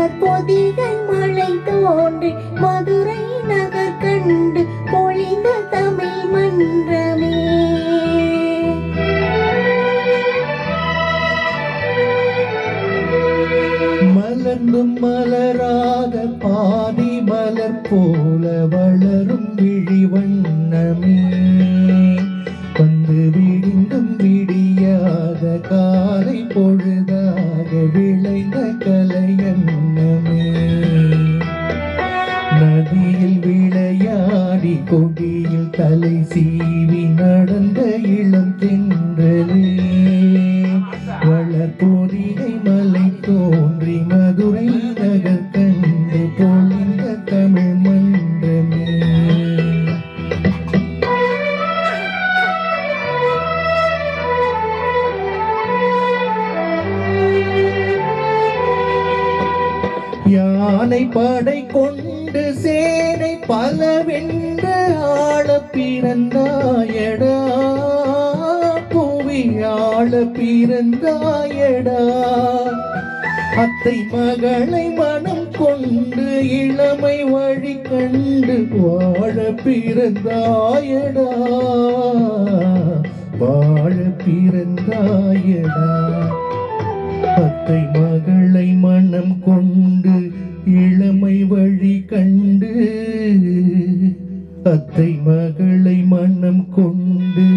மலர் பொதிகை மழை தோன்றி மதுரை நகர் கண்டு பொழிந்த தமிழ் மன்றமே. மலர்ந்தும் மலராத பாதி மலர் போல வளரும் விழி வண்ணமே. வந்து விடிந்தும் விடியாத காலை பொழுதாக விளைந்த கலையன்னமே. நதியில் விளையாடி கொடியில் தலை சீவி நடந்த இளம் தென்றலே. வளர்பொதிகை மலை தோன்றி மதுரை நகர் கண்டு பொழிந்த தமிழ் மன்றமே. யானை படை கொண்டு சேனை பலவென்ற ஆள பிறந்தாயடா. புவியாள பிறந்தாயடா. அத்தை மகளை மனம் கொண்டு இளமை வழி கண்டு வாழ பிறந்தாயடா. வாழ பிறந்தாயடா. அத்தை மகளை மனம் கொண்டு இளமை வழி கண்டு. அத்தை மகளை மனம் கொண்டு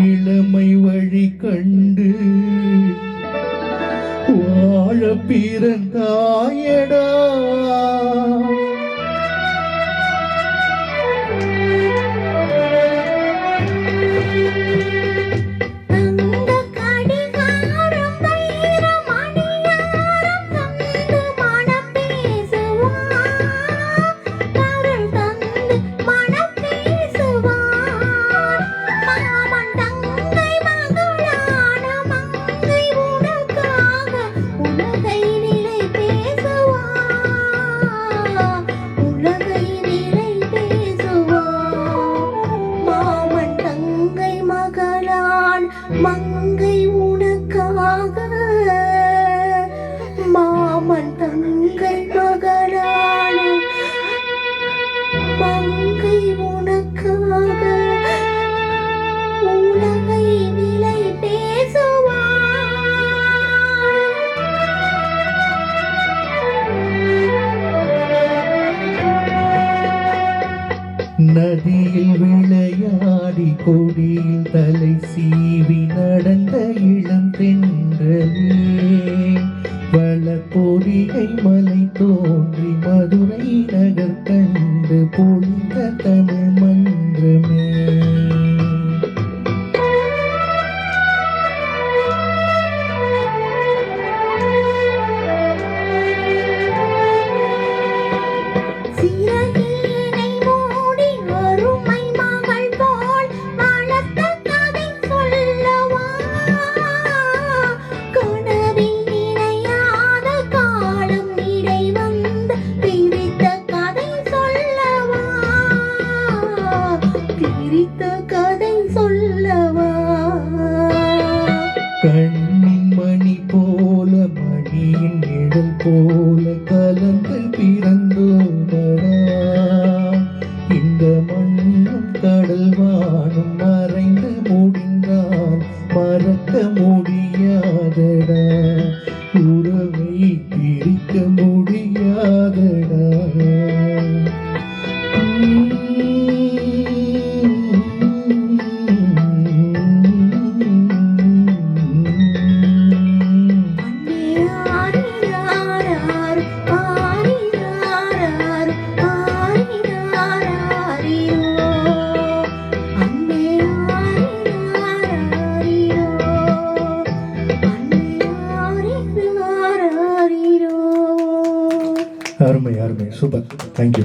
இளமை வழி கண்டு வாழ பிறந்தாயடா. மங்கை உனக்காக மாமன் தங்கை மகளான மங்கை உனக்காக உலகை விலை பேசுவார். நதியில் விளையாடி கொடியில் தலை சீவி நடந்த இளம் தென்றலே. வளர்பொதிகை மலை தோன்றி மதுரை நகர் கண்டு பொழிந்த தமிழ் மன்றமே. கண்ணின் மணி போல மணியின் நிழல் போல கலந்து பிறந்தோமடா. இந்த மண்ணும் கடல் வானும் மறைந்து முடிந்தால் மறக்க முடியாதடா. உறவை பிரிக்க முடியாதடா. அருமை அருமை, சூப்பர், தேங்க்யூ.